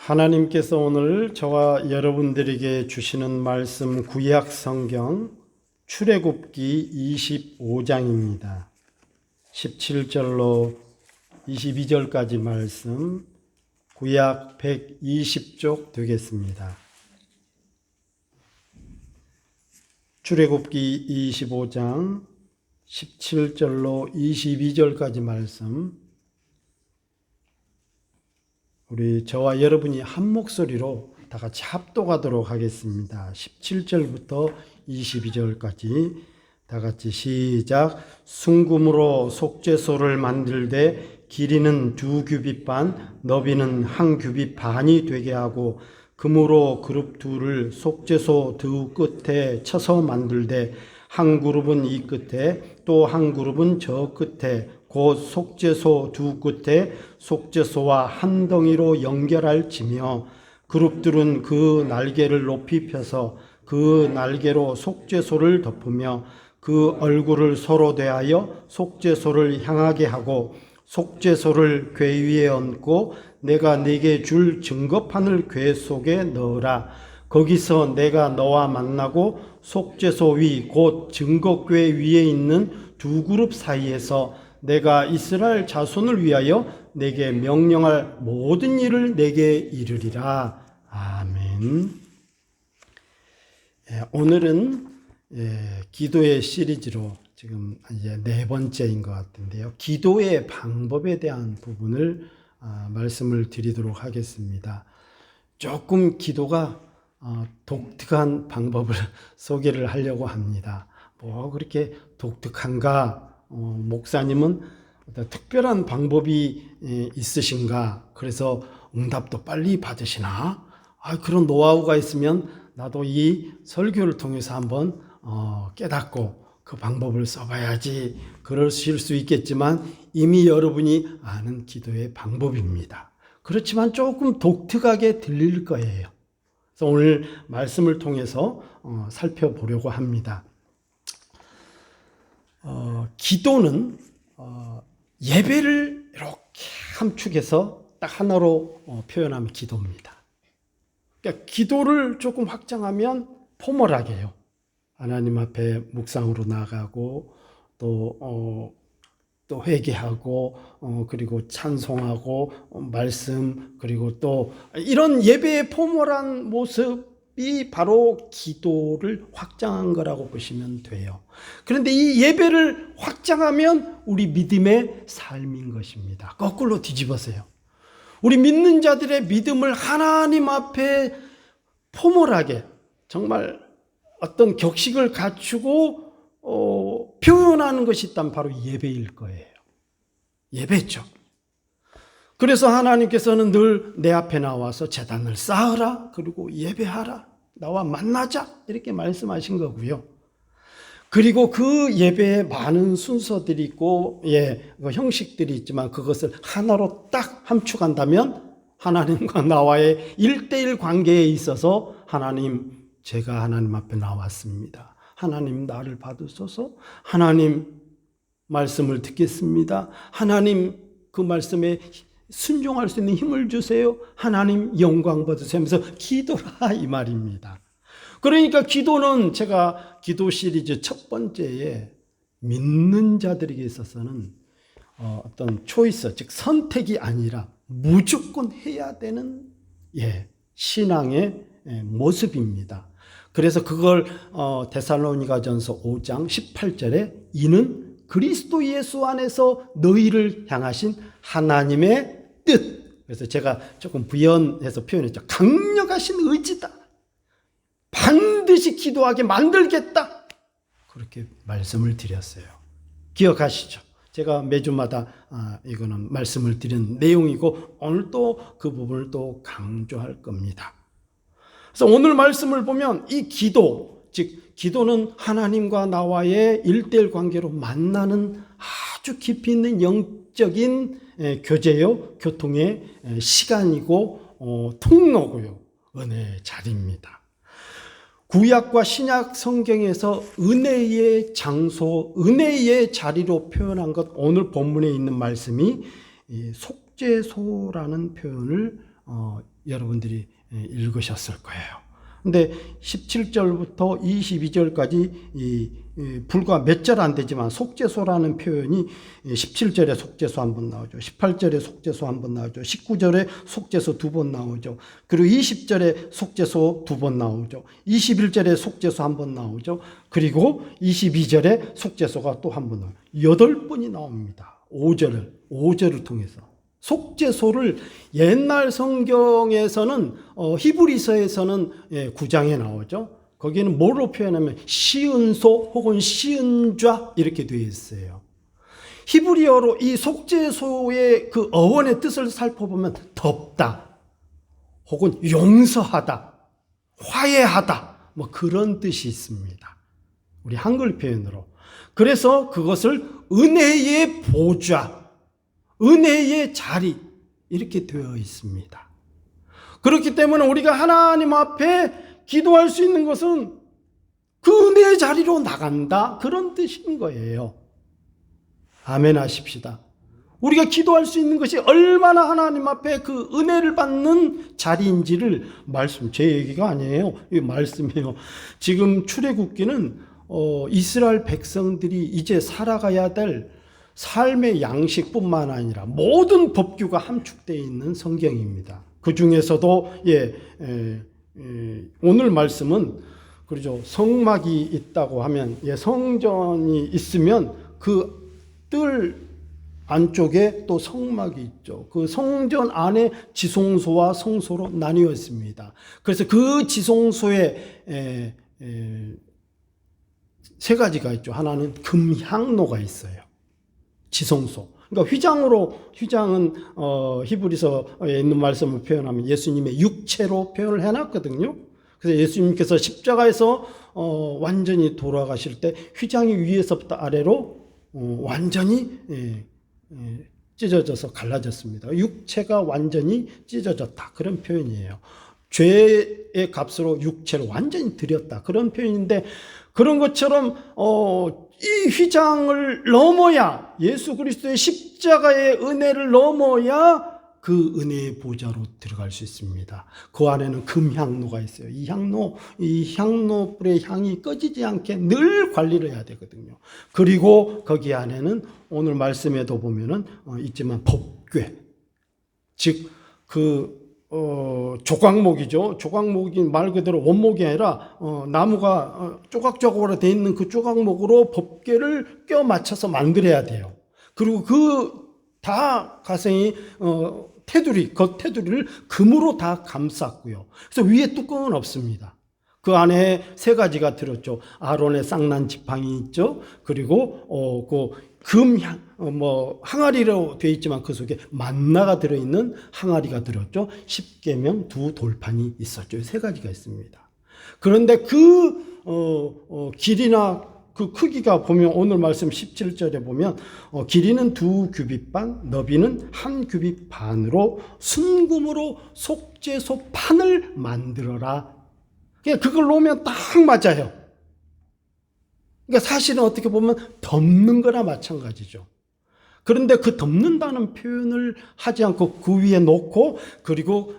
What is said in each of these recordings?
하나님께서 오늘 저와 여러분들에게 주시는 말씀 구약 성경 출애굽기 25장입니다. 17절로 22절까지 말씀 구약 120쪽 되겠습니다. 출애굽기 25장 17절로 22절까지 말씀 우리 저와 여러분이 한 목소리로 다 같이 합독하도록 하겠습니다. 17절부터 22절까지 다 같이 시작. 순금으로 속죄소를 만들되 길이는 2규빗 반, 너비는 1규빗 반이 되게 하고 금으로 그룹 둘을 속죄소 두 끝에 쳐서 만들되 한 그룹은 이 끝에 또 한 그룹은 저 끝에 곧 속죄소 두 끝에 속죄소와 한 덩이로 연결할지며 그룹들은 그 날개를 높이 펴서 그 날개로 속죄소를 덮으며 그 얼굴을 서로 대하여 속죄소를 향하게 하고 속죄소를 궤 위에 얹고 내가 네게 줄 증거판을 궤 속에 넣으라. 거기서 내가 너와 만나고 속죄소 위 곧 증거궤 위에 있는 두 그룹 사이에서 내가 이스라엘 자손을 위하여 내게 명령할 모든 일을 내게 이르리라. 아멘. 오늘은 기도의 시리즈로 지금 이제 4번째인 것 같은데요. 기도의 방법에 대한 부분을 말씀을 드리도록 하겠습니다. 조금 기도가 독특한 방법을 소개를 하려고 합니다. 뭐 그렇게 독특한가? 목사님은 어떤 특별한 방법이 있으신가? 그래서 응답도 빨리 받으시나? 그런 노하우가 있으면 나도 이 설교를 통해서 한번 깨닫고 그 방법을 써봐야지. 그러실 수 있겠지만 이미 여러분이 아는 기도의 방법입니다. 그렇지만 조금 독특하게 들릴 거예요. 그래서 오늘 말씀을 통해서 살펴보려고 합니다. 기도는 예배를 이렇게 함축해서 딱 하나로 표현하면 기도입니다. 그러니까 기도를 조금 확장하면 포멀하게요. 하나님 앞에 묵상으로 나가고 또 회개하고 그리고 찬송하고 말씀 그리고 또 이런 예배의 포멀한 모습이 바로 기도를 확장한 거라고 보시면 돼요. 그런데 이 예배를 확장하면 우리 믿음의 삶인 것입니다. 거꾸로 뒤집어서요. 우리 믿는 자들의 믿음을 하나님 앞에 포멀하게 정말 어떤 격식을 갖추고 표현하는 것이 있다면 바로 예배일 거예요. 예배죠. 그래서 하나님께서는 늘 내 앞에 나와서 제단을 쌓으라 그리고 예배하라 나와 만나자 이렇게 말씀하신 거고요. 그리고 그 예배에 많은 순서들이 있고 형식들이 있지만 그것을 하나로 딱 함축한다면 하나님과 나와의 1:1 관계에 있어서 하나님 제가 하나님 앞에 나왔습니다. 하나님 나를 받으소서. 하나님 말씀을 듣겠습니다. 하나님 그 말씀에 순종할 수 있는 힘을 주세요. 하나님 영광 받으세요 하면서 기도라 이 말입니다. 그러니까 기도는 제가 기도 시리즈 첫 번째에 믿는 자들에게 있어서는 어떤 초이스 즉 선택이 아니라 무조건 해야 되는 신앙의 모습입니다. 그래서 그걸 데살로니가전서 5장 18절에 이는 그리스도 예수 안에서 너희를 향하신 하나님의 뜻. 그래서 제가 조금 부연해서 표현했죠. 강력하신 의지다. 반드시 기도하게 만들겠다. 그렇게 말씀을 드렸어요. 기억하시죠? 제가 매주마다 이거는 말씀을 드린 내용이고 오늘 또 그 부분을 또 강조할 겁니다. 그래서 오늘 말씀을 보면 이 기도, 즉 기도는 하나님과 나와의 1:1 관계로 만나는 아주 깊이 있는 영적인 교제요, 교통의 시간이고 통로고요, 은혜의 자리입니다. 구약과 신약 성경에서 은혜의 장소, 은혜의 자리로 표현한 것 오늘 본문에 있는 말씀이 속죄소라는 표현을 여러분들이 읽으셨을 거예요. 근데 17절부터 22절까지 불과 몇 절 안 되지만 속죄소라는 표현이 17절에 속죄소 한 번 나오죠. 18절에 속죄소 한 번 나오죠. 19절에 속죄소 두 번 나오죠. 그리고 20절에 속죄소 두 번 나오죠. 21절에 속죄소 한 번 나오죠. 그리고 22절에 속죄소가 또 한 번 나오죠. 8번이 나옵니다. 5절을 통해서. 속죄소를 옛날 성경에서는 히브리서에서는 9장에 나오죠. 거기는 뭐로 표현하면 시은소 혹은 시은좌 이렇게 되어 있어요. 히브리어로 이 속죄소의 그 어원의 뜻을 살펴보면 덮다 혹은 용서하다, 화해하다 뭐 그런 뜻이 있습니다. 우리 한글 표현으로. 그래서 그것을 은혜의 보좌, 은혜의 자리 이렇게 되어 있습니다. 그렇기 때문에 우리가 하나님 앞에 기도할 수 있는 것은 그 은혜의 자리로 나간다 그런 뜻인 거예요. 아멘 하십시다. 우리가 기도할 수 있는 것이 얼마나 하나님 앞에 그 은혜를 받는 자리인지를 제 얘기가 아니에요. 이 말씀이에요. 지금 출애굽기는 이스라엘 백성들이 이제 살아가야 될 삶의 양식뿐만 아니라 모든 법규가 함축되어 있는 성경입니다. 그 중에서도 오늘 말씀은 그렇죠. 성막이 있다고 하면 성전이 있으면 그 뜰 안쪽에 또 성막이 있죠. 그 성전 안에 지성소와 성소로 나뉘어 있습니다. 그래서 그 지성소에 세 가지가 있죠. 하나는 금향로가 있어요. 지성소. 그러니까 휘장은 히브리서에 있는 말씀을 표현하면 예수님의 육체로 표현을 해놨거든요. 그래서 예수님께서 십자가에서 완전히 돌아가실 때 휘장이 위에서부터 아래로 완전히 찢어져서 갈라졌습니다. 육체가 완전히 찢어졌다 그런 표현이에요. 죄의 값으로 육체를 완전히 드렸다 그런 표현인데, 그런 것처럼 이 휘장을 넘어야, 예수 그리스도의 십자가의 은혜를 넘어야 그 은혜의 보좌로 들어갈 수 있습니다. 그 안에는 금향로가 있어요. 이 향로 불의 향이 꺼지지 않게 늘 관리를 해야 되거든요. 그리고 거기 안에는 오늘 말씀에도 보면은 있지만 법궤, 즉 조각목이죠. 조각목이 말 그대로 원목이 아니라 나무가 조각조각으로 되어 있는 그 조각목으로 법궤를 껴 맞춰서 만들어야 돼요. 그리고 다 가생이 겉테두리를 금으로 다 감쌌고요. 그래서 위에 뚜껑은 없습니다. 그 안에 세 가지가 들었죠. 아론의 쌍난 지팡이 있죠. 그리고 항아리로 되어 있지만 그 속에 만나가 들어있는 항아리가 들었죠. 십계명 두 돌판이 있었죠. 세 가지가 있습니다. 그런데 길이나 그 크기가 보면 오늘 말씀 17절에 보면 길이는 2규빗 반, 너비는 1규빗 반으로 순금으로 속죄소 판을 만들어라. 그걸 놓으면 딱 맞아요. 그러니까 사실은 어떻게 보면 덮는 거나 마찬가지죠. 그런데 그 덮는다는 표현을 하지 않고 그 위에 놓고, 그리고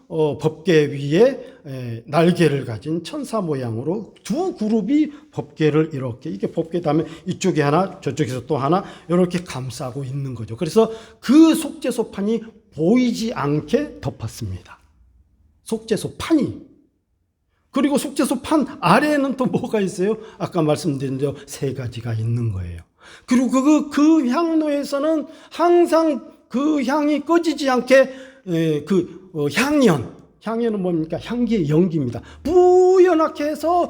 법궤 위에 날개를 가진 천사 모양으로 두 그룹이 법궤를 이게 법궤 다음에 이쪽에 하나 저쪽에서 또 하나 이렇게 감싸고 있는 거죠. 그래서 그 속죄소판이 보이지 않게 덮었습니다. 속죄소판이. 그리고 속죄소판 아래에는 또 뭐가 있어요? 아까 말씀드린 대로 세 가지가 있는 거예요. 그리고 그 향로에서는 항상 그 향이 꺼지지 않게 향연은 뭡니까? 향기의 연기입니다. 뿌연하게 해서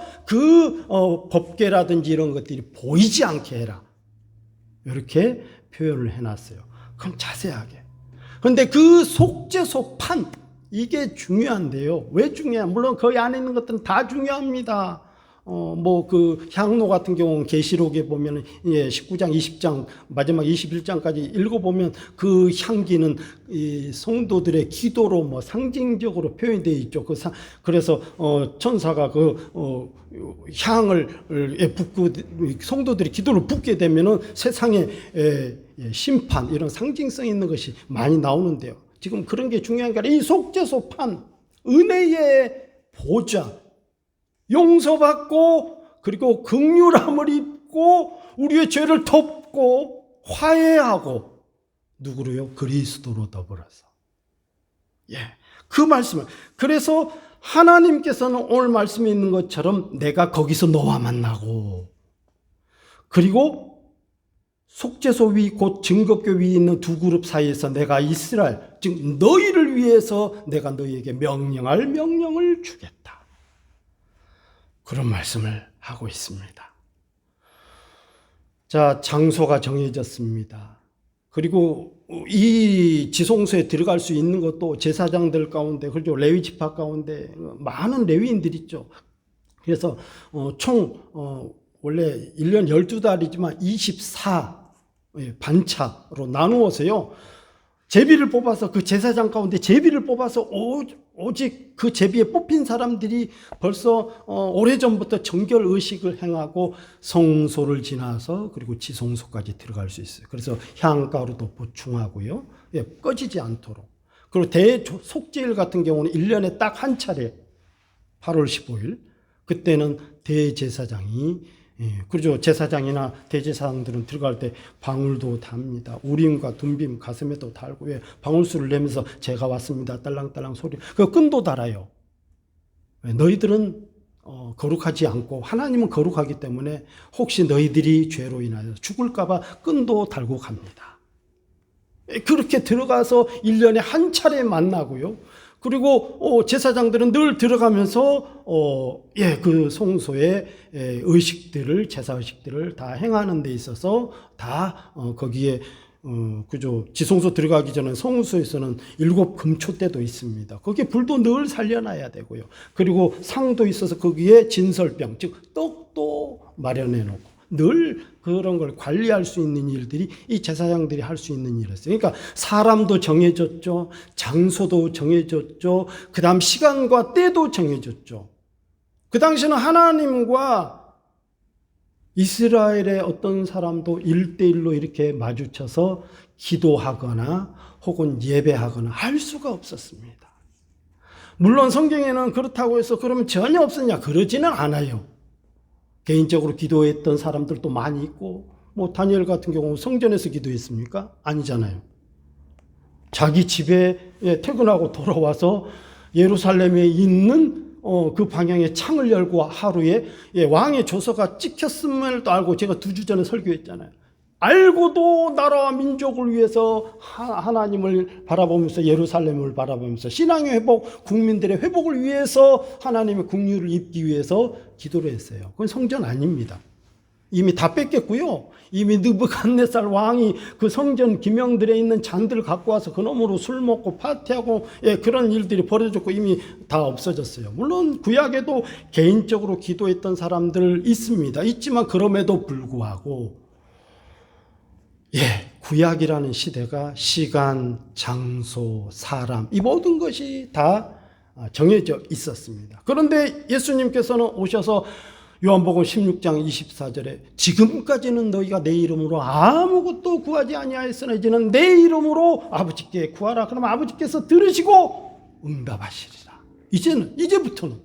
법궤라든지 이런 것들이 보이지 않게 해라. 이렇게 표현을 해놨어요. 그럼 자세하게. 그런데 그 속죄소판, 이게 중요한데요. 왜 물론 거기 안에 있는 것들은 다 중요합니다. 향로 같은 경우는 계시록에 보면 19장, 20장, 마지막 21장까지 읽어보면 그 향기는 이 성도들의 기도로 상징적으로 표현되어 있죠. 그래서 천사가 향을 붓고 성도들이 기도를 붓게 되면은 세상에 심판, 이런 상징성 있는 것이 많이 나오는데요. 지금 그런 게 중요한 게 아니라 이 속죄소판, 은혜의 보좌, 용서받고 그리고 긍휼함을 입고 우리의 죄를 덮고 화해하고 누구로요? 그리스도로 더불어서. 그 말씀을. 그래서 하나님께서는 오늘 말씀에 있는 것처럼 내가 거기서 너와 만나고 그리고 속죄소 위 곧 증거교 위에 있는 두 그룹 사이에서 내가 이스라엘 즉 너희를 위해서 내가 너희에게 명령할 명령을 주겠다. 그런 말씀을 하고 있습니다. 자, 장소가 정해졌습니다. 그리고 이 지성소에 들어갈 수 있는 것도 제사장들 가운데, 그렇죠, 레위 지파 가운데 많은 레위인들이 있죠. 그래서 총 원래 1년 12달이지만 24 반차로 나누어서요. 제비를 뽑아서 그 제사장 가운데 제비를 뽑아서 오직 그 제비에 뽑힌 사람들이 벌써 오래전부터 정결 의식을 행하고 성소를 지나서 그리고 지성소까지 들어갈 수 있어요. 그래서 향가루도 보충하고요. 꺼지지 않도록. 그리고 대속죄일 같은 경우는 1년에 딱 한 차례 8월 15일 그때는 대제사장이 그렇죠. 제사장이나 대제사장들은 들어갈 때 방울도 답니다. 우림과 둠빔 가슴에도 달고 방울수를 내면서 제가 왔습니다. 딸랑딸랑 소리. 그 끈도 달아요. 너희들은 거룩하지 않고 하나님은 거룩하기 때문에 혹시 너희들이 죄로 인하여 죽을까 봐 끈도 달고 갑니다. 그렇게 들어가서 1년에 한 차례 만나고요. 그리고 제사장들은 늘 들어가면서 그 성소의 의식들을 제사 의식들을 다 행하는 데 있어서 다 거기에 그죠. 지성소 들어가기 전에 성소에서는 7 금초대도 있습니다. 거기에 불도 늘 살려놔야 되고요. 그리고 상도 있어서 거기에 진설병 즉 떡도 마련해 놓고 늘 그런 걸 관리할 수 있는 일들이 이 제사장들이 할 수 있는 일이었어요. 그러니까 사람도 정해졌죠. 장소도 정해졌죠. 그 다음 시간과 때도 정해졌죠. 그 당시에는 하나님과 이스라엘의 어떤 사람도 1대1로 이렇게 마주쳐서 기도하거나 혹은 예배하거나 할 수가 없었습니다. 물론 성경에는 그렇다고 해서 그러면 전혀 없었냐? 그러지는 않아요. 개인적으로 기도했던 사람들도 많이 있고 다니엘 같은 경우 성전에서 기도했습니까? 아니잖아요. 자기 집에 퇴근하고 돌아와서 예루살렘에 있는 그 방향에 창을 열고 하루에 왕의 조서가 찍혔음을 알고 제가 2주 전에 설교했잖아요. 알고도 나라와 민족을 위해서 하나님을 바라보면서 예루살렘을 바라보면서 신앙의 회복, 국민들의 회복을 위해서 하나님의 긍휼을 입기 위해서 기도를 했어요. 그건 성전 아닙니다. 이미 다 뺏겼고요. 이미 느부갓네살 왕이 그 성전 기명들에 있는 잔들을 갖고 와서 그놈으로 술 먹고 파티하고 그런 일들이 벌어졌고 이미 다 없어졌어요. 물론 구약에도 개인적으로 기도했던 사람들 있습니다. 있지만 그럼에도 불구하고 구약이라는 시대가 시간, 장소, 사람 이 모든 것이 다 정해져 있었습니다. 그런데 예수님께서는 오셔서 요한복음 16장 24절에 지금까지는 너희가 내 이름으로 아무것도 구하지 아니하였으나 이제는 내 이름으로 아버지께 구하라. 그러면 아버지께서 들으시고 응답하시리라. 이제부터는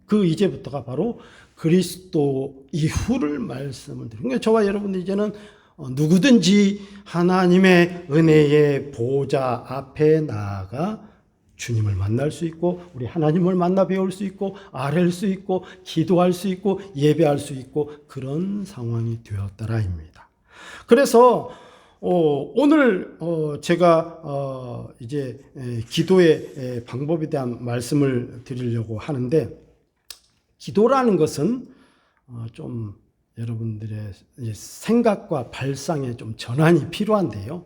그 이제부터가 바로 그리스도 이후를 말씀을 드리는 거예요. 저와 여러분 이제는 누구든지 하나님의 은혜의 보좌 앞에 나아가 주님을 만날 수 있고 우리 하나님을 만나 배울 수 있고 아뢰할 수 있고 기도할 수 있고 예배할 수 있고 그런 상황이 되었더라입니다. 그래서 오늘 제가 이제 기도의 방법에 대한 말씀을 드리려고 하는데 기도라는 것은 좀 여러분들의 생각과 발상에 좀 전환이 필요한데요.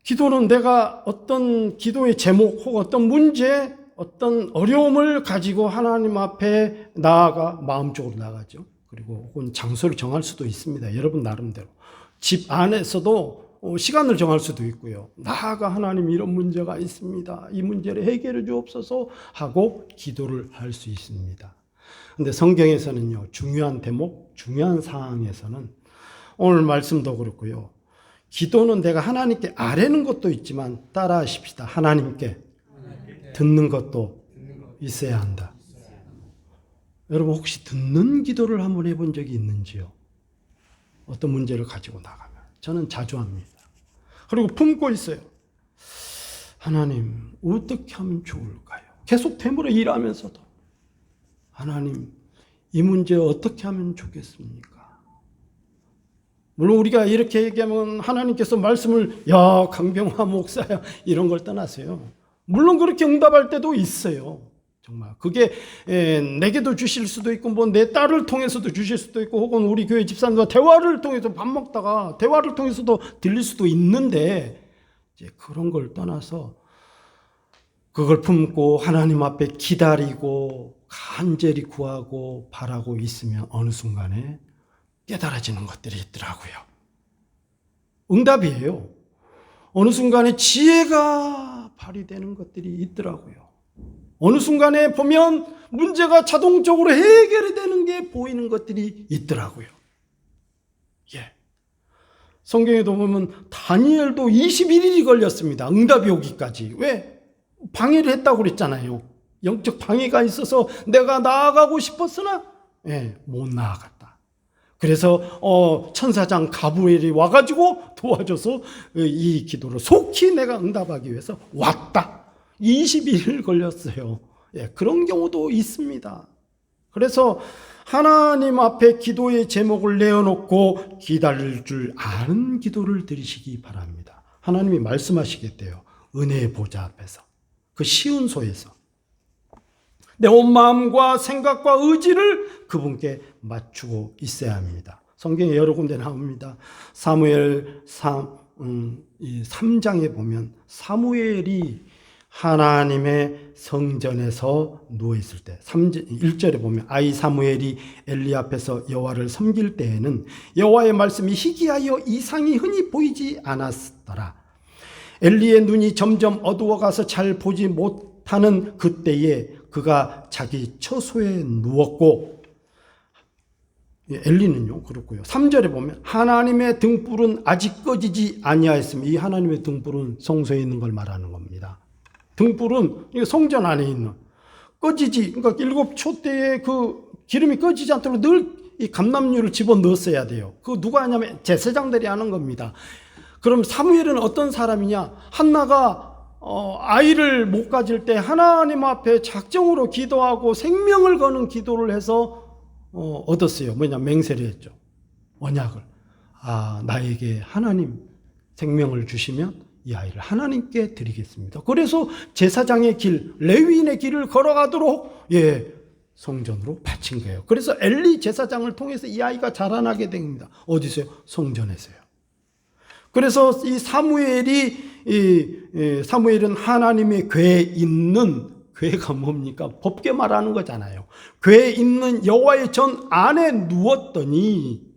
기도는 내가 어떤 기도의 제목 혹은 어떤 문제, 어떤 어려움을 가지고 하나님 앞에 나아가 마음적으로 나가죠. 그리고 혹은 장소를 정할 수도 있습니다. 여러분 나름대로. 집 안에서도 시간을 정할 수도 있고요. 나아가 하나님 이런 문제가 있습니다. 이 문제를 해결해 주옵소서 하고 기도를 할 수 있습니다. 근데 성경에서는요, 중요한 대목, 중요한 상황에서는 오늘 말씀도 그렇고요. 기도는 내가 하나님께 아뢰는 것도 있지만 따라 하십시다. 하나님께 듣는 것도 있어야 한다. 여러분 혹시 듣는 기도를 한번 해본 적이 있는지요? 어떤 문제를 가지고 나가면. 저는 자주 합니다. 그리고 품고 있어요. 하나님 어떻게 하면 좋을까요? 계속 되물어 일하면서도 하나님 이 문제 어떻게 하면 좋겠습니까? 물론 우리가 이렇게 얘기하면 하나님께서 말씀을 야 강병화 목사야 이런 걸 떠나세요. 물론 그렇게 응답할 때도 있어요. 정말 그게 내게도 주실 수도 있고 뭐 내 딸을 통해서도 주실 수도 있고 혹은 우리 교회 집사님과 대화를 통해서 밥 먹다가 대화를 통해서도 들릴 수도 있는데 이제 그런 걸 떠나서 그걸 품고 하나님 앞에 기다리고 간절히 구하고 바라고 있으면 어느 순간에 깨달아지는 것들이 있더라고요. 응답이에요. 어느 순간에 지혜가 발휘되는 것들이 있더라고요. 어느 순간에 보면 문제가 자동적으로 해결이 되는 게 보이는 것들이 있더라고요. 예. 성경에도 보면 다니엘도 21일이 걸렸습니다. 응답이 오기까지. 왜? 방해를 했다고 그랬잖아요. 영적 방해가 있어서 내가 나아가고 싶었으나 못 나아갔다. 그래서 천사장 가브리엘이 와가지고 도와줘서 이 기도를 속히 내가 응답하기 위해서 왔다. 21일 걸렸어요. 그런 경우도 있습니다. 그래서 하나님 앞에 기도의 제목을 내어놓고 기다릴 줄 아는 기도를 드리시기 바랍니다. 하나님이 말씀하시겠대요. 은혜의 보좌 앞에서. 그 쉬운 소에서. 내 온 마음과 생각과 의지를 그분께 맞추고 있어야 합니다. 성경에 여러 군데 나옵니다. 사무엘 3장에 보면 사무엘이 하나님의 성전에서 누워있을 때 1절에 보면 아이 사무엘이 엘리 앞에서 여호와를 섬길 때에는 여호와의 말씀이 희귀하여 이상이 흔히 보이지 않았더라. 엘리의 눈이 점점 어두워가서 잘 보지 못하는 그때에 그가 자기 처소에 누웠고 엘리는요 그렇고요. 3절에 보면 하나님의 등불은 아직 꺼지지 아니하였으며 이 하나님의 등불은 성소에 있는 걸 말하는 겁니다. 등불은 성전 안에 있는 꺼지지 그러니까 7초 때에 그 기름이 꺼지지 않도록 늘 이 감람류를 집어넣었어야 돼요. 그 누가 하냐면 제사장들이 하는 겁니다. 그럼 사무엘은 어떤 사람이냐? 한나가 아이를 못 가질 때 하나님 앞에 작정으로 기도하고 생명을 거는 기도를 해서 얻었어요. 뭐냐? 맹세를 했죠. 언약을. 나에게 하나님 생명을 주시면 이 아이를 하나님께 드리겠습니다. 그래서 제사장의 길, 레위인의 길을 걸어가도록 성전으로 바친 거예요. 그래서 엘리 제사장을 통해서 이 아이가 자라나게 됩니다. 어디서요? 성전에서요. 그래서 이 사무엘은 하나님의 궤에 있는 궤가 뭡니까? 법궤 말하는 거잖아요. 궤에 있는 여호와의 전 안에 누웠더니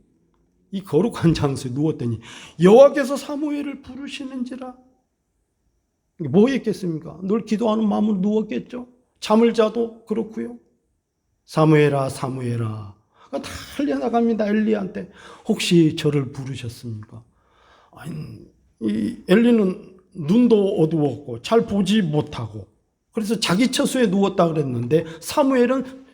이 거룩한 장소에 누웠더니 여호와께서 사무엘을 부르시는지라. 뭐 했겠습니까? 늘 기도하는 마음으로 누웠겠죠. 잠을 자도 그렇고요. 사무엘아 사무엘아 다 달려나갑니다. 엘리한테. 혹시 저를 부르셨습니까? 아니, 이 엘리는 눈도 어두웠고 잘 보지 못하고 그래서 자기 처소에 누웠다 그랬는데 사무엘은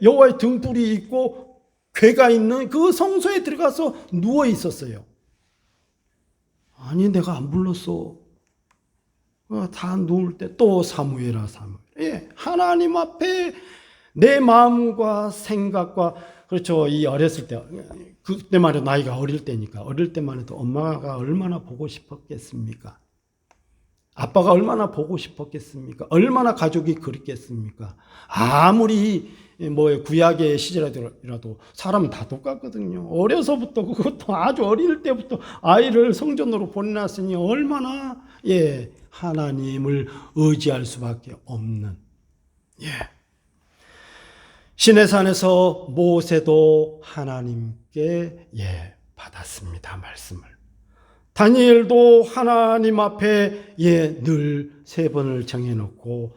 여호와의 등불이 있고 궤가 있는 그 성소에 들어가서 누워 있었어요. 아니 내가 안 불렀어. 다 누울 때 또 사무엘아 사무엘. 하나님 앞에 내 마음과 생각과 그렇죠. 이 어렸을 때 그때만 해도 나이가 어릴 때니까 어릴 때만 해도 엄마가 얼마나 보고 싶었겠습니까? 아빠가 얼마나 보고 싶었겠습니까? 얼마나 가족이 그립겠습니까? 아무리 구약의 시절이라도 사람은 다 똑같거든요. 어려서부터 그것도 아주 어릴 때부터 아이를 성전으로 보내놨으니 얼마나 하나님을 의지할 수밖에 없는 시내산에서 모세도 하나님께 받았습니다. 말씀을. 다니엘도 하나님 앞에 늘 3번을 정해놓고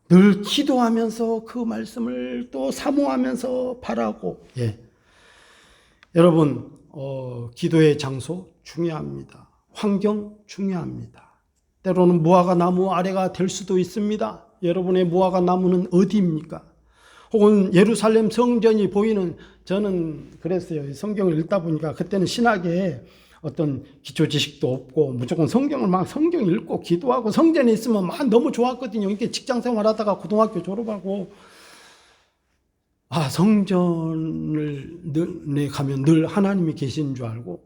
늘 기도하면서 그 말씀을 또 사모하면서 바라고 여러분 기도의 장소 중요합니다. 환경 중요합니다. 때로는 무화과 나무 아래가 될 수도 있습니다. 여러분의 무화과 나무는 어디입니까? 혹은 예루살렘 성전이 보이는, 저는 그랬어요. 성경을 읽다 보니까 그때는 신학에 어떤 기초 지식도 없고 무조건 성경을 막 성경 읽고 기도하고 성전에 있으면 막 너무 좋았거든요. 이렇게 직장 생활하다가 고등학교 졸업하고 성전을 가면 늘 하나님이 계신 줄 알고,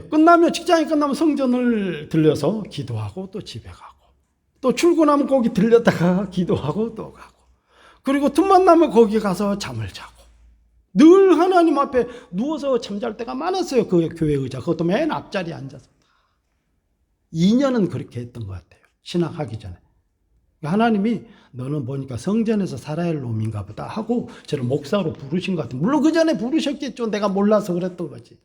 끝나면, 직장이 끝나면 성전을 들려서 기도하고 또 집에 가고, 또 출근하면 거기 들렸다가 기도하고 또 가고, 그리고 틈만 나면 거기 가서 잠을 자고, 늘 하나님 앞에 누워서 잠잘 때가 많았어요. 그 교회 의자, 그것도 맨 앞자리에 앉아서. 2년은 그렇게 했던 것 같아요. 신학하기 전에. 하나님이 너는 보니까 성전에서 살아야 할 놈인가 보다 하고 저를 목사로 부르신 것 같아요. 물론 그 전에 부르셨겠죠. 내가 몰라서 그랬던 거지.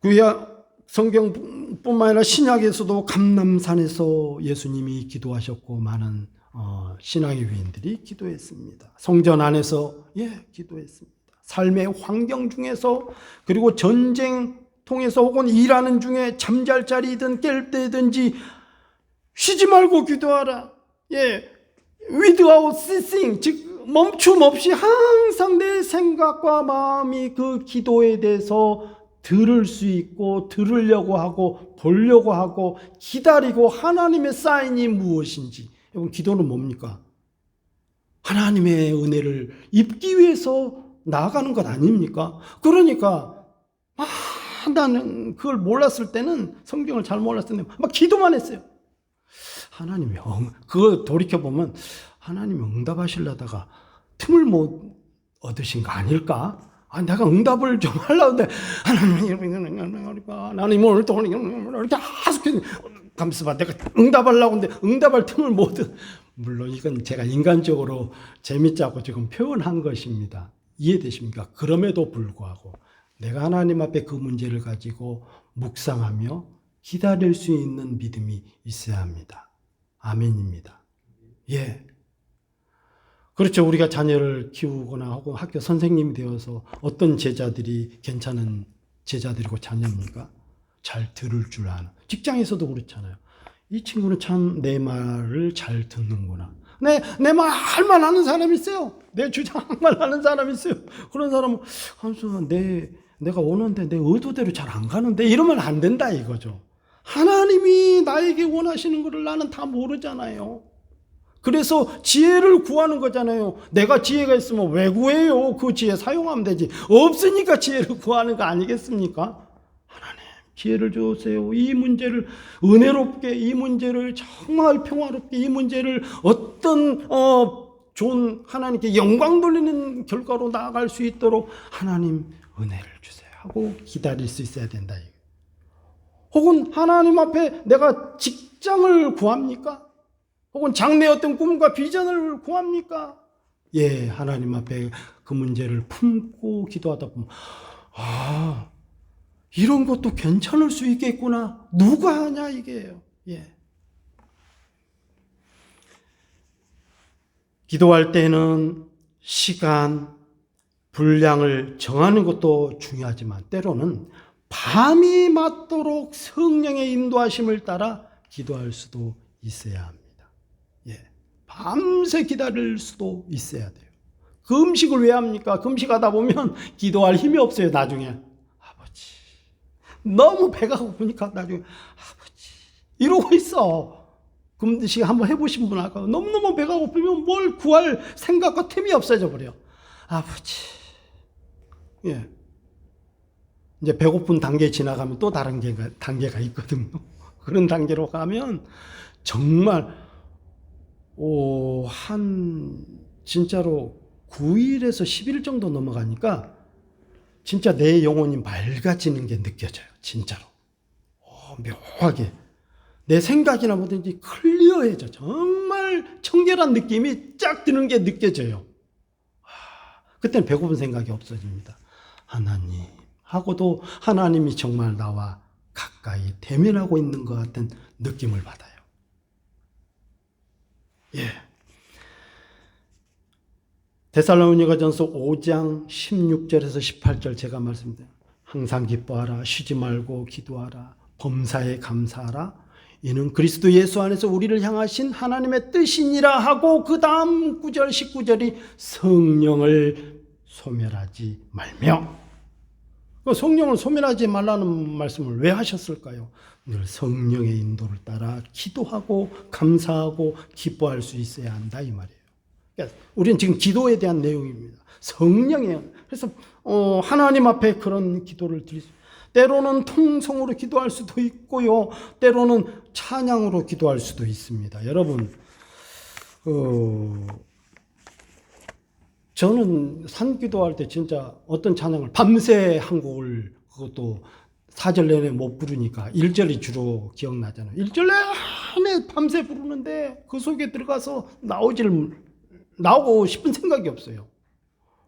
구약 성경뿐만 아니라 신약에서도 감람산에서 예수님이 기도하셨고 많은 신앙의 위인들이 기도했습니다. 성전 안에서 기도했습니다. 삶의 환경 중에서, 그리고 전쟁 통해서, 혹은 일하는 중에 잠잘 자리든 깰 때든지 쉬지 말고 기도하라. without ceasing, 즉 멈춤 없이 항상 내 생각과 마음이 그 기도에 대해서 들을 수 있고, 들으려고 하고, 보려고 하고, 기다리고, 하나님의 사인이 무엇인지. 여러분, 기도는 뭡니까? 하나님의 은혜를 입기 위해서 나아가는 것 아닙니까? 그러니까 나는 그걸 몰랐을 때는, 성경을 잘 몰랐을 때는 막 기도만 했어요. 하나님이 그거 돌이켜보면 하나님이 응답하시려다가 틈을 못 얻으신 거 아닐까? 내가 응답을 좀 하려고 했는데 하나님 오늘 또 계속 감사봐, 내가 응답하려고 했는데 응답할 틈을 못 얻. 물론 이건 제가 인간적으로 재밌자고 지금 표현한 것입니다. 이해되십니까? 그럼에도 불구하고 내가 하나님 앞에 그 문제를 가지고 묵상하며 기다릴 수 있는 믿음이 있어야 합니다. 아멘입니다. 그렇죠. 우리가 자녀를 키우거나 혹은 학교 선생님이 되어서 어떤 제자들이 괜찮은 제자들이고 자녀입니까? 잘 들을 줄 아는. 직장에서도 그렇잖아요. 이 친구는 참 내 말을 잘 듣는구나. 내 말 할만 하는 사람이 있어요. 내 주장만 하는 사람이 있어요. 그런 사람은 내가 원하는데 내 의도대로 잘 안 가는데, 이러면 안 된다 이거죠. 하나님이 나에게 원하시는 것을 나는 다 모르잖아요. 그래서 지혜를 구하는 거잖아요. 내가 지혜가 있으면 왜 구해요? 그 지혜 사용하면 되지. 없으니까 지혜를 구하는 거 아니겠습니까? 하나님, 지혜를 주세요. 이 문제를 은혜롭게, 이 문제를 정말 평화롭게, 이 문제를 어떤 좋은, 하나님께 영광 돌리는 결과로 나아갈 수 있도록 하나님 은혜를 주세요 하고 기다릴 수 있어야 된다. 혹은 하나님 앞에 내가 직장을 구합니까? 혹은 장래 어떤 꿈과 비전을 구합니까? 하나님 앞에 그 문제를 품고 기도하다 보면 이런 것도 괜찮을 수 있겠구나. 누가 하냐 이게요. 기도할 때는 시간, 분량을 정하는 것도 중요하지만 때로는 밤이 맞도록 성령의 인도하심을 따라 기도할 수도 있어야 합니다. 밤새 기다릴 수도 있어야 돼요. 그 음식을 왜 합니까? 그 음식하다 보면 기도할 힘이 없어요. 나중에 아버지, 너무 배가 고프니까 나중에 아버지 이러고 있어. 그 음식 한번 해보신 분 아까 너무너무 배가 고프면 뭘 구할 생각과 틈이 없어져 버려. 아버지, 이제 배고픈 단계 지나가면 또 다른 단계가 있거든요. 그런 단계로 가면 정말 진짜로 9일에서 10일 정도 넘어가니까 진짜 내 영혼이 맑아지는 게 느껴져요. 진짜로. 묘하게. 내 생각이나 뭐든지 클리어해져. 정말 청결한 느낌이 쫙 드는 게 느껴져요. 그때는 배고픈 생각이 없어집니다. 하나님 하고도 하나님이 정말 나와 가까이 대면하고 있는 것 같은 느낌을 받아요. 데살로니가전서 5장 16절에서 18절 제가 말씀드려요. 항상 기뻐하라, 쉬지 말고 기도하라, 범사에 감사하라. 이는 그리스도 예수 안에서 우리를 향하신 하나님의 뜻이니라 하고, 그 다음 9절 19절이 성령을 소멸하지 말며. 성령을 소멸하지 말라는 말씀을 왜 하셨을까요? 늘 성령의 인도를 따라 기도하고 감사하고 기뻐할 수 있어야 한다, 이 말이에요. 그러니까 우리는 지금 기도에 대한 내용입니다. 성령이에요. 그래서 하나님 앞에 그런 기도를 드릴 수, 때로는 통성으로 기도할 수도 있고요, 때로는 찬양으로 기도할 수도 있습니다. 여러분, 저는 산기도할 때 진짜 어떤 찬양을 밤새 한 곡을, 그것도 4절 내내 못 부르니까 1절이 주로 기억나잖아요. 1절 내내 밤새 부르는데 그 속에 들어가서 나오고 싶은 생각이 없어요.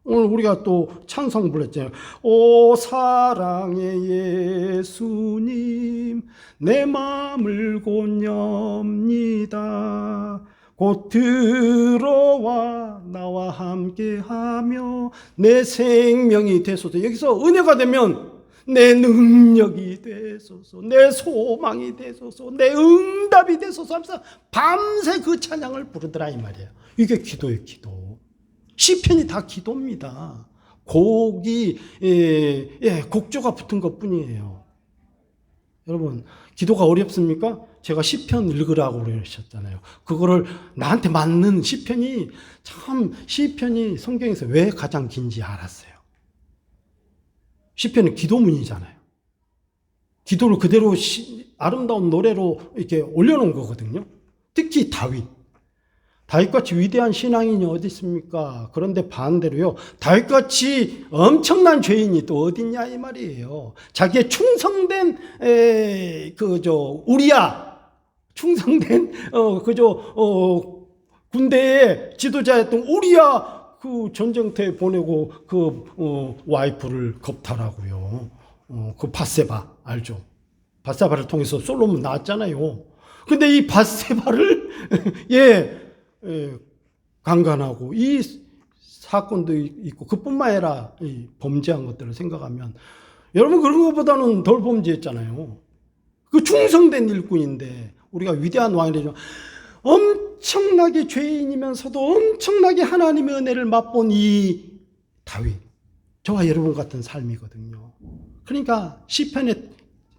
오늘 우리가 또 찬송 불렀잖아요. 오 사랑의 예수님, 내 마음을 곧 엽니다. 곧 들어와 나와 함께하며 내 생명이 되소서. 여기서 은혜가 되면 내 능력이 되소서, 내 소망이 되소서, 내 응답이 되소서 하면서 밤새 그 찬양을 부르더라, 이 말이에요. 이게 기도예요, 기도. 시편이 다 기도입니다. 곡이 곡조가 붙은 것뿐이에요. 여러분, 기도가 어렵습니까? 제가 시편 읽으라고 그러셨잖아요. 그거를 나한테 맞는 시편이, 참 시편이 성경에서 왜 가장 긴지 알았어요. 시편은 기도문이잖아요. 기도를 그대로 아름다운 노래로 이렇게 올려놓은 거거든요. 특히 다윗같이 위대한 신앙인이 어디 있습니까? 그런데 반대로요, 다윗같이 엄청난 죄인이 또 어딨냐, 이 말이에요. 자기의 충성된 우리야, 충성된 군대의 지도자였던 우리야, 그 전쟁터에 보내고 그 와이프를 겁탈하고요. 그 밧세바 알죠? 밧세바를 통해서 솔로몬 낳았잖아요. 근데 이 밧세바를 강간하고 이 사건도 있고, 그뿐만 아니라 이 범죄한 것들을 생각하면 여러분, 그런 것보다는 덜 범죄했잖아요. 그 충성된 일꾼인데, 우리가 위대한 왕이라죠. 엄청나게 죄인이면서도 엄청나게 하나님의 은혜를 맛본 이 다윗, 저와 여러분 같은 삶이거든요. 그러니까 시편의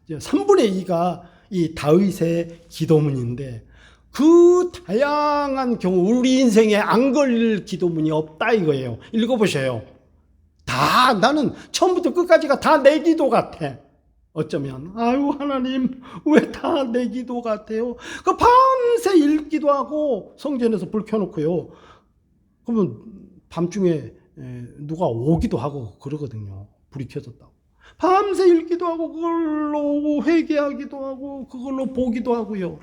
3분의 2가 이 다윗의 기도문인데, 그 다양한 경우 우리 인생에 안 걸릴 기도문이 없다 이거예요. 읽어보세요. 다, 나는 처음부터 끝까지가 다 내 기도 같아. 어쩌면 아유 하나님, 왜 다 내 기도 같아요? 그 밤새 읽기도 하고 성전에서 불 켜놓고요, 그러면 밤중에 누가 오기도 하고 그러거든요. 불이 켜졌다고. 밤새 읽기도 하고 그걸로 회개하기도 하고 그걸로 보기도 하고요.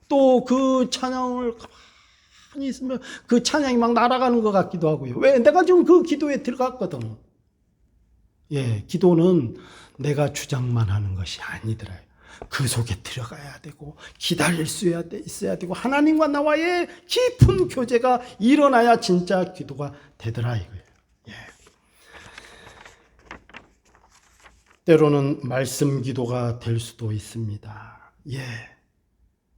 또 그 찬양을 가만히 있으면 그 찬양이 막 날아가는 것 같기도 하고요. 왜? 내가 지금 그 기도에 들어갔거든. 기도는 내가 주장만 하는 것이 아니더라요. 그 속에 들어가야 되고 기다릴 수 있어야 되고 하나님과 나와의 깊은 교제가 일어나야 진짜 기도가 되더라 이거예요. 때로는 말씀 기도가 될 수도 있습니다.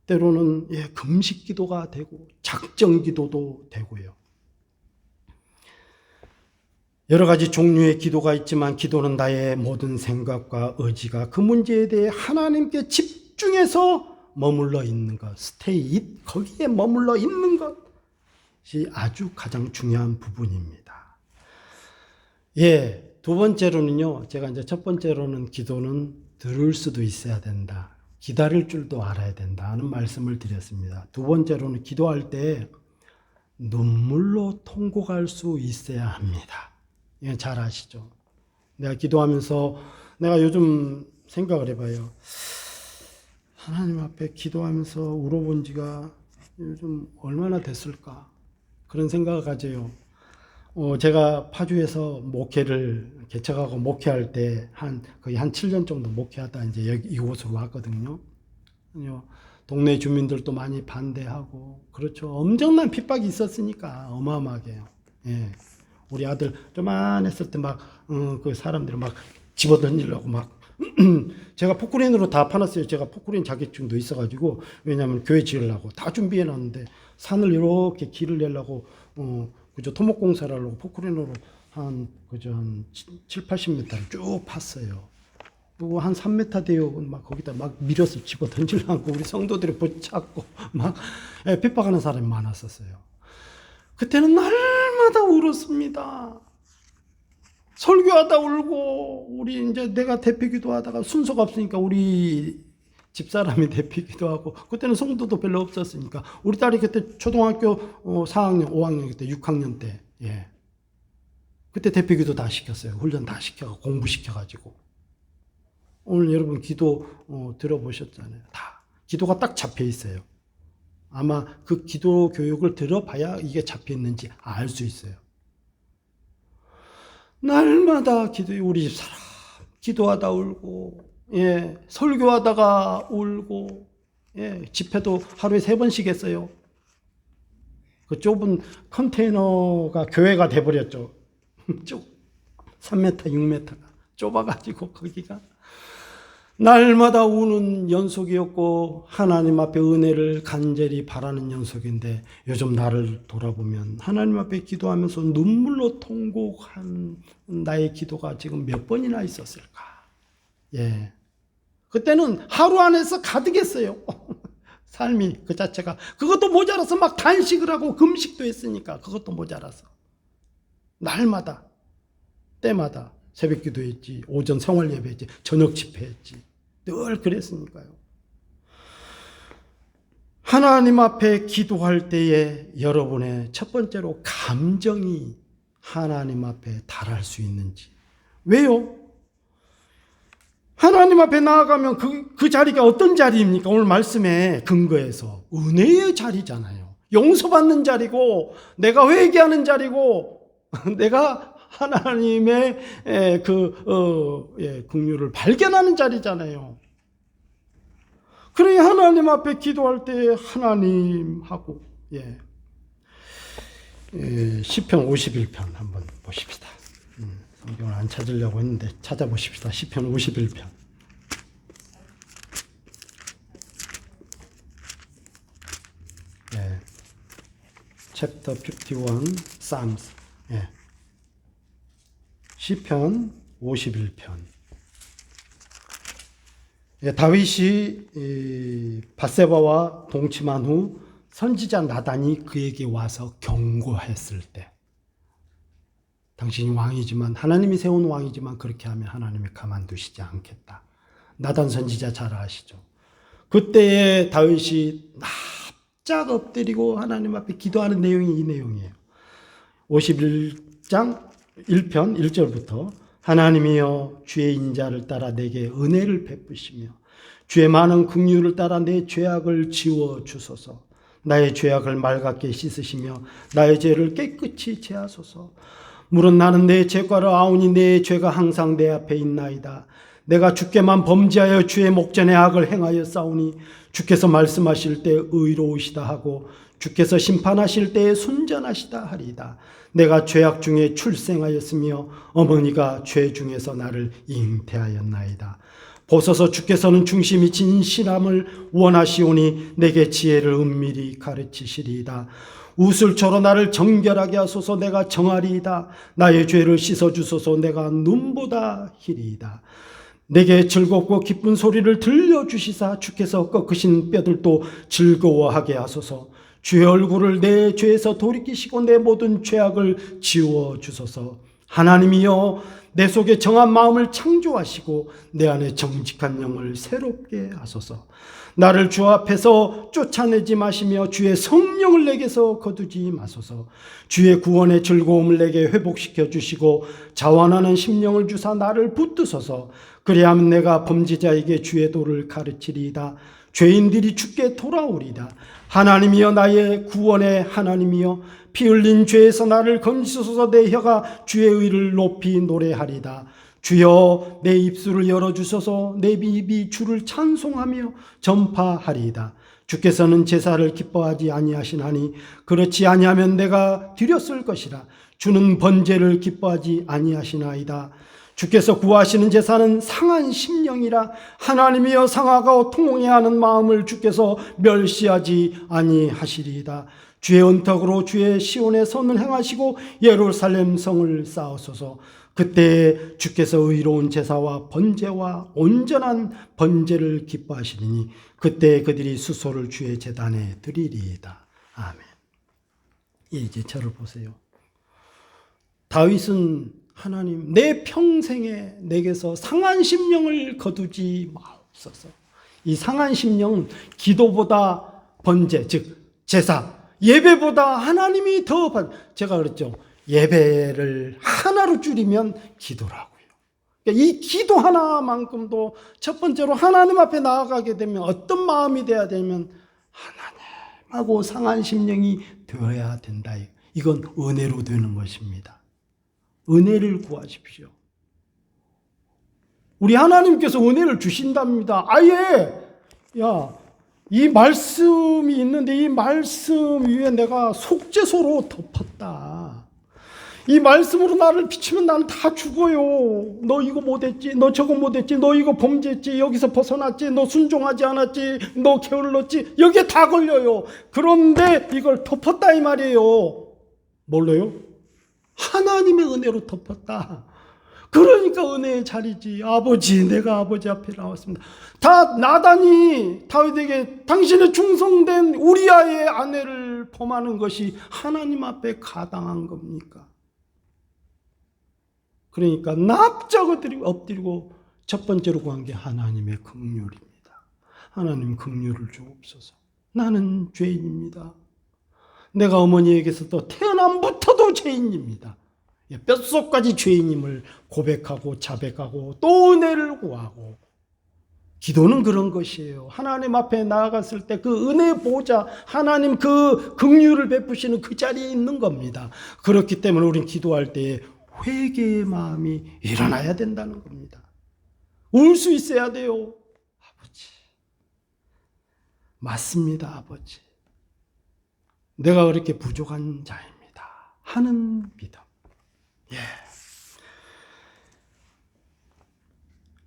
때로는 금식 기도가 되고 작정 기도도 되고요. 여러 가지 종류의 기도가 있지만, 기도는 나의 모든 생각과 의지가 그 문제에 대해 하나님께 집중해서 머물러 있는 것, 거기에 머물러 있는 것이 아주 가장 중요한 부분입니다. 두 번째로는요, 제가 이제 첫 번째로는 기도는 들을 수도 있어야 된다, 기다릴 줄도 알아야 된다는 말씀을 드렸습니다. 두 번째로는 기도할 때 눈물로 통곡할 수 있어야 합니다. 이건 잘 아시죠? 내가 기도하면서 내가 요즘 생각을 해봐요. 하나님 앞에 기도하면서 울어본 지가 요즘 얼마나 됐을까? 그런 생각을 가져요. 제가 파주에서 목회를 개척하고 목회할 때 거의 한 7년 정도 목회하다 이제 이곳으로 왔거든요. 동네 주민들도 많이 반대하고, 그렇죠. 엄청난 핍박이 있었으니까 어마어마하게. 우리 아들 조만했을 때 막 그 사람들이 막 집어던지려고 막 제가 포크레인으로 다 파놨어요. 제가 포크레인 자격증도 있어가지고, 왜냐하면 교회 지으려고 다 준비해놨는데 산을 이렇게 길을 내려고 그저 토목공사를 하려고 포크레인으로 그저 한 7, 80m를 쭉 팠어요. 그리고 한 3m 돼요. 막 거기다 막 밀어서 집어 던지려고 우리 성도들이 붙잡고 막 핍박하는 사람이 많았었어요. 그때는 날마다 울었습니다. 설교하다 울고, 우리 이제 내가 대피기도 하다가 순서가 없으니까 우리 집사람이 대피기도 하고, 그때는 성도도 별로 없었으니까 우리 딸이 그때 초등학교 4학년, 5학년 그때 6학년 때, 예. 그때 대피기도 다 시켰어요. 훈련 다 시켜 공부시켜가지고. 오늘 여러분 기도 들어보셨잖아요. 다 기도가 딱 잡혀 있어요. 아마 그 기도 교육을 들어봐야 이게 잡혀 있는지 알 수 있어요. 날마다 기도해. 우리 집사람 기도하다 울고, 예, 설교하다가 울고, 예, 집회도 하루에 3번씩 했어요. 그 좁은 컨테이너가 교회가 돼버렸죠. 3m, 6m가 좁아가지고 거기가 날마다 우는 연속이었고, 하나님 앞에 은혜를 간절히 바라는 연속인데, 요즘 나를 돌아보면 하나님 앞에 기도하면서 눈물로 통곡한 나의 기도가 지금 몇 번이나 있었을까. 예, 그때는 하루 안에서 가득했어요. 삶이 그 자체가. 그것도 모자라서 막 단식을 하고 금식도 했으니까 그것도 모자라서 날마다 때마다 새벽 기도했지, 오전 생활 예배했지, 저녁 집회했지. 늘 그랬으니까요. 하나님 앞에 기도할 때에 여러분의 첫 번째로 감정이 하나님 앞에 달할 수 있는지. 왜요? 하나님 앞에 나아가면 그 자리가 어떤 자리입니까? 오늘 말씀에 근거해서 은혜의 자리잖아요. 용서받는 자리고, 내가 회개하는 자리고, 내가 하나님의 긍휼을 발견하는 자리잖아요. 그러니 하나님 앞에 기도할 때 하나님하고, 시편 51편 한번 보십시다. 성경을 안 찾으려고 했는데 찾아보십시다. 시편 51편. Chapter 51, Psalms. 시편 51편. 다윗이 밧세바와 동침한 후 선지자 나단이 그에게 와서 경고했을 때, 당신이 왕이지만, 하나님이 세운 왕이지만 그렇게 하면 하나님이 가만두시지 않겠다. 나단 선지자 잘 아시죠? 그때에 다윗이 납작 엎드리고 하나님 앞에 기도하는 내용이 이 내용이에요. 51장 1편 1절부터 하나님이여 주의 인자를 따라 내게 은혜를 베푸시며 주의 많은 긍휼을 따라 내 죄악을 지워 주소서. 나의 죄악을 맑게 씻으시며 나의 죄를 깨끗이 제하소서. 물은 나는 내 죄과를 아오니 내 죄가 항상 내 앞에 있나이다. 내가 주께만 범죄하여 주의 목전에 악을 행하여 싸우니 주께서 말씀하실 때 의로우시다 하고 주께서 심판하실 때에 순전하시다 하리이다. 내가 죄악 중에 출생하였으며 어머니가 죄 중에서 나를 잉태하였나이다. 보소서 주께서는 중심이 진실함을 원하시오니 내게 지혜를 은밀히 가르치시리이다. 우슬초로 나를 정결하게 하소서. 내가 정하리이다. 나의 죄를 씻어주소서. 내가 눈보다 희리이다. 내게 즐겁고 기쁜 소리를 들려주시사 주께서 꺾으신 뼈들도 즐거워하게 하소서. 주의 얼굴을 내 죄에서 돌이키시고 내 모든 죄악을 지워주소서. 하나님이여 내 속에 정한 마음을 창조하시고 내 안에 정직한 영을 새롭게 하소서. 나를 주 앞에서 쫓아내지 마시며 주의 성령을 내게서 거두지 마소서. 주의 구원의 즐거움을 내게 회복시켜 주시고 자원하는 심령을 주사 나를 붙드소서. 그리하면 내가 범죄자에게 주의 도를 가르치리이다. 죄인들이 주께 돌아오리다. 하나님이여 나의 구원의 하나님이여 피 흘린 죄에서 나를 건지소서. 내 혀가 주의 의를 높이 노래하리다. 주여 내 입술을 열어주소서. 내 입이 주를 찬송하며 전파하리이다. 주께서는 제사를 기뻐하지 아니하시나니 그렇지 아니하면 내가 드렸을 것이라. 주는 번제를 기뻐하지 아니하시나이다. 주께서 구하시는 제사는 상한 심령이라. 하나님이여 상하고 통회하는 마음을 주께서 멸시하지 아니하시리이다. 주의 은덕으로 주의 시온의 선을 행하시고 예루살렘 성을 쌓으소서. 그때 주께서 의로운 제사와 번제와 온전한 번제를 기뻐하시리니 그때 그들이 수소를 주의 제단에 드리리이다. 아멘. 이제 저를 보세요. 다윗은 하나님 내 평생에 내게서 상한 심령을 거두지 마옵소서. 이 상한 심령은 기도보다 번제, 즉 제사, 예배보다 하나님이 더 제가 그랬죠. 예배를 하나로 줄이면 기도라고요. 그러니까 이 기도 하나만큼도 첫 번째로 하나님 앞에 나아가게 되면 어떤 마음이 돼야 되면 하나님하고 상한 심령이 되어야 된다. 이건 은혜로 되는 것입니다. 은혜를 구하십시오. 우리 하나님께서 은혜를 주신답니다. 아예 이 말씀이 있는데 이 말씀 위에 내가 속죄소로 덮었다. 이 말씀으로 나를 비추면 나는 다 죽어요. 너 이거 못했지, 너 저거 못했지, 너 이거 범죄했지, 여기서 벗어났지, 너 순종하지 않았지, 너 게을렀지, 여기에 다 걸려요. 그런데 이걸 덮었다 이 말이에요. 뭘로요? 하나님의 은혜로 덮었다. 그러니까 은혜의 자리지. 아버지, 내가 아버지 앞에 나왔습니다. 다 나단이 다윗에게 당신의 충성된 우리아의 아내를 범하는 것이 하나님 앞에 가당한 겁니까? 그러니까 납작 엎드리고 첫 번째로 구한 게 하나님의 긍휼입니다. 하나님 긍휼을 주옵소서. 나는 죄인입니다. 내가 어머니에게서도 태어남부터도 죄인입니다. 뼛속까지 죄인임을 고백하고 자백하고 또 은혜를 구하고. 기도는 그런 것이에요. 하나님 앞에 나아갔을 때 그 은혜 보좌, 하나님 그 긍휼을 베푸시는 그 자리에 있는 겁니다. 그렇기 때문에 우린 기도할 때에 회개의 마음이 일어나야 된다는 겁니다. 울 수 있어야 돼요. 아버지, 맞습니다. 아버지, 내가 그렇게 부족한 자입니다 하는 믿음.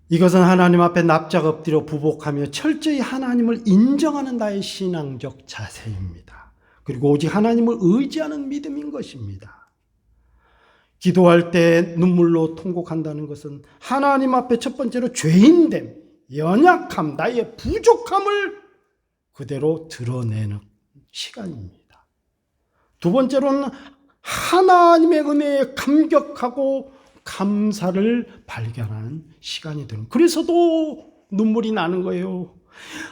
이것은 하나님 앞에 납작 엎드려 부복하며 철저히 하나님을 인정하는 나의 신앙적 자세입니다. 그리고 오직 하나님을 의지하는 믿음인 것입니다. 기도할 때 눈물로 통곡한다는 것은 하나님 앞에 첫 번째로 죄인됨, 연약함, 나의 부족함을 그대로 드러내는 시간입니다. 두 번째로는 하나님의 은혜에 감격하고 감사를 발견하는 시간이 되는, 그래서도 눈물이 나는 거예요.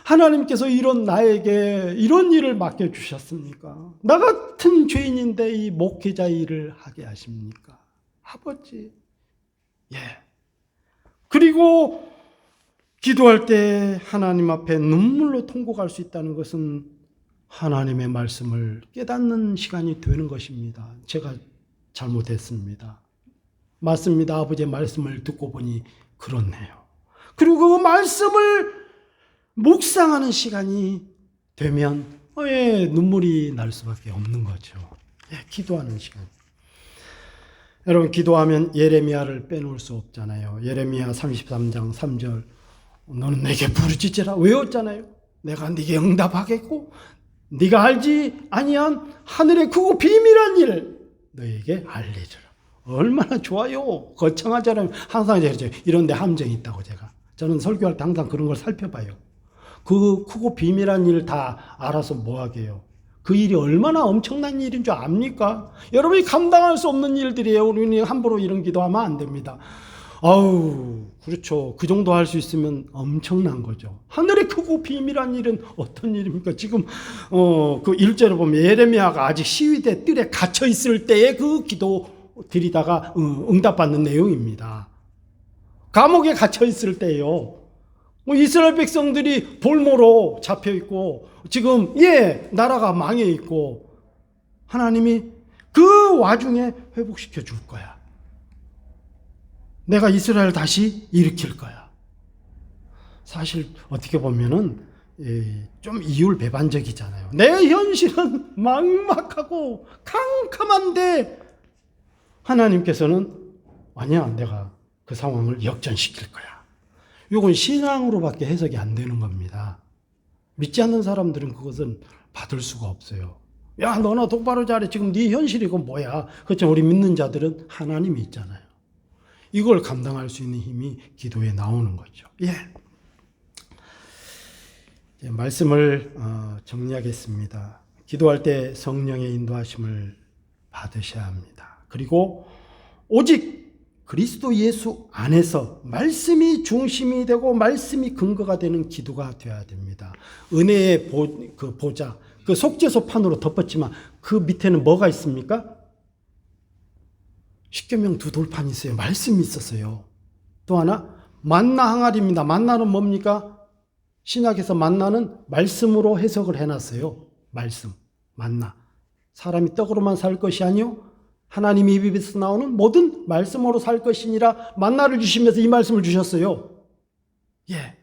하나님께서 이런 이런 일을 맡겨주셨습니까? 나 같은 죄인인데 이 목회자 일을 하게 하십니까? 아버지. 그리고 기도할 때 하나님 앞에 눈물로 통곡할 수 있다는 것은 하나님의 말씀을 깨닫는 시간이 되는 것입니다. 제가 잘못했습니다. 맞습니다. 아버지의 말씀을 듣고 보니 그렇네요. 그리고 그 말씀을 묵상하는 시간이 되면 눈물이 날 수밖에 없는 거죠. 기도하는 시간. 여러분, 기도하면 예레미야를 빼놓을 수 없잖아요. 예레미야 33장 3절, 너는 내게 부르짖으라 외웠잖아요. 내가 네게 응답하겠고 네가 알지 아니한 하늘의 크고 비밀한 일을 너에게 알리리라. 얼마나 좋아요. 거창하잖아요. 항상 이런 데 함정이 있다고 저는 설교할 때 항상 그런 걸 살펴봐요. 그 크고 비밀한 일 다 알아서 뭐 하게요. 그 일이 얼마나 엄청난 일인 줄 압니까? 여러분이 감당할 수 없는 일들이에요. 우리는 함부로 이런 기도하면 안 됩니다. 그렇죠. 그 정도 할 수 있으면 엄청난 거죠. 하늘의 크고 비밀한 일은 어떤 일입니까? 지금 그 1절을 보면 예레미야가 아직 시위대 뜰에 갇혀 있을 때의 그 기도 드리다가 응답받는 내용입니다. 감옥에 갇혀 있을 때예요. 이스라엘 백성들이 볼모로 잡혀 있고 지금 나라가 망해 있고 하나님이 그 와중에 회복시켜 줄 거야. 내가 이스라엘 다시 일으킬 거야. 사실 어떻게 보면은 좀 이율배반적이잖아요. 내 현실은 막막하고 캄캄한데 하나님께서는 아니야, 내가 그 상황을 역전시킬 거야. 이건 신앙으로밖에 해석이 안 되는 겁니다. 믿지 않는 사람들은 그것은 받을 수가 없어요. 야, 너나 똑바로 잘해. 지금 네 현실이 그건 뭐야? 그렇지만 우리 믿는 자들은 하나님이 있잖아요. 이걸 감당할 수 있는 힘이 기도에 나오는 거죠. 예. 말씀을 정리하겠습니다. 기도할 때 성령의 인도하심을 받으셔야 합니다. 그리고 오직 그리스도 예수 안에서 말씀이 중심이 되고 말씀이 근거가 되는 기도가 되어야 됩니다. 은혜의 보좌, 그 속죄소판으로 덮었지만 그 밑에는 뭐가 있습니까? 십계명 두 돌판이 있어요. 말씀이 있었어요. 또 하나 만나 항아리입니다. 만나는 뭡니까? 신약에서 만나는 말씀으로 해석을 해놨어요. 말씀, 만나. 사람이 떡으로만 살 것이 아니요 하나님의 입에서 나오는 모든 말씀으로 살 것이니라 만나를 주시면서 이 말씀을 주셨어요. 예.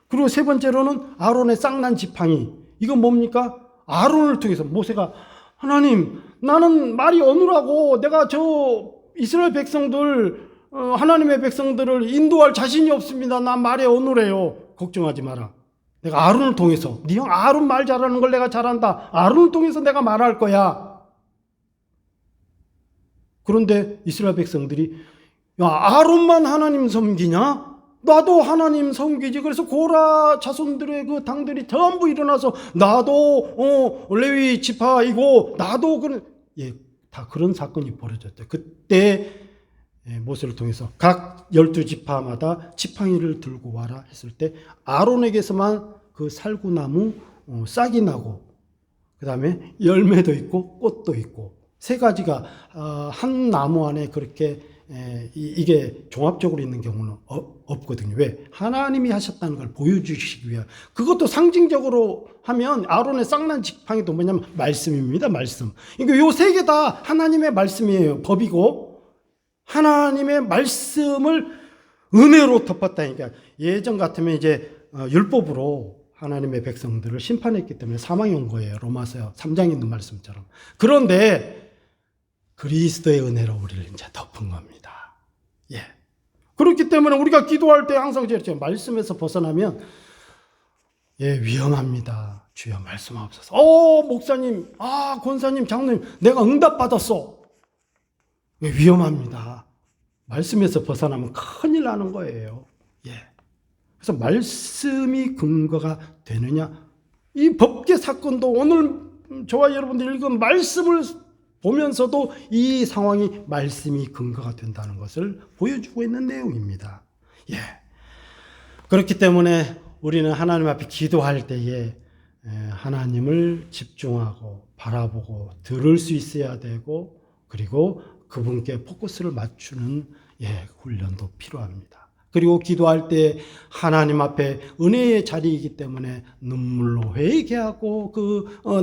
그리고 세 번째로는 아론의 쌍난 지팡이. 이건 뭡니까? 아론을 통해서 모세가 하나님, 나는 말이 어느라고 내가 저 이스라엘 백성들, 하나님의 백성들을 인도할 자신이 없습니다. 나 말이 어느래요. 걱정하지 마라. 내가 아론을 통해서, 네 형 아론 말 잘하는 걸 내가 잘한다. 아론을 통해서 내가 말할 거야. 그런데 이스라엘 백성들이 야, 아론만 하나님 섬기냐? 나도 하나님 섬기지. 그래서 고라 자손들의 그 당들이 전부 일어나서 나도 레위 지파이고 나도 다 그런 사건이 벌어졌죠. 그때 모세를 통해서 각 12지파마다 지팡이를 들고 와라 했을 때 아론에게서만 그 살구나무 싹이 나고 그 다음에 열매도 있고 꽃도 있고 세 가지가 한 나무 안에 그렇게 이게 종합적으로 있는 경우는 없거든요. 왜? 하나님이 하셨다는 걸 보여주시기 위해. 그것도 상징적으로 하면 아론의 쌍난 지팡이도 뭐냐면 말씀입니다. 말씀. 그러니까 요 세 개 다 하나님의 말씀이에요. 법이고 하나님의 말씀을 은혜로 덮었다니까. 예전 같으면 이제 율법으로 하나님의 백성들을 심판했기 때문에 사망이 온 거예요. 로마서 3장에 있는 말씀처럼. 그런데 그리스도의 은혜로 우리를 이제 덮은 겁니다. 예. 그렇기 때문에 우리가 기도할 때 항상 제가 말씀에서 벗어나면 위험합니다. 주여 말씀하옵소서. 목사님, 권사님, 장로님, 내가 응답받았어. 위험합니다. 말씀에서 벗어나면 큰일 나는 거예요. 예. 그래서 말씀이 근거가 되느냐? 이 법계 사건도 오늘 저와 여러분들 읽은 말씀을 보면서도 이 상황이 말씀이 근거가 된다는 것을 보여주고 있는 내용입니다. 예. 그렇기 때문에 우리는 하나님 앞에 기도할 때에 하나님을 집중하고 바라보고 들을 수 있어야 되고 그리고 그분께 포커스를 맞추는 훈련도 필요합니다. 그리고 기도할 때 하나님 앞에 은혜의 자리이기 때문에 눈물로 회개하고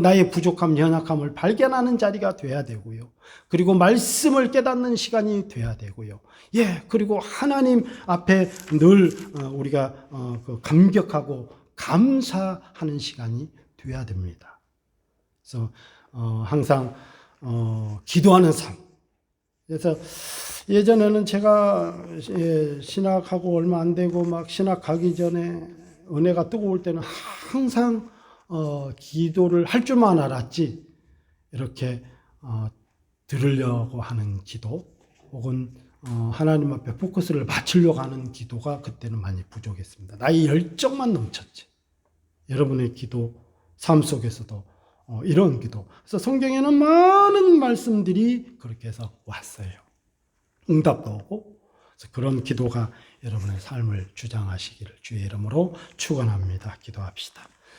나의 부족함, 연약함을 발견하는 자리가 돼야 되고요. 그리고 말씀을 깨닫는 시간이 돼야 되고요. 그리고 하나님 앞에 늘 우리가 감격하고 감사하는 시간이 돼야 됩니다. 그래서 항상 기도하는 삶. 그래서 예전에는 제가 신학하고 얼마 안 되고 막 신학 가기 전에 은혜가 뜨거울 때는 항상 기도를 할 줄만 알았지 이렇게 들으려고 하는 기도 혹은 하나님 앞에 포커스를 맞추려고 하는 기도가 그때는 많이 부족했습니다. 나의 열정만 넘쳤지. 여러분의 기도 삶 속에서도 이런 기도. 그래서 성경에는 많은 말씀들이 그렇게 해서 왔어요. 응답도 오고. 그래서 그런 기도가 여러분의 삶을 주장하시기를 주의 이름으로 축원합니다. 기도합시다.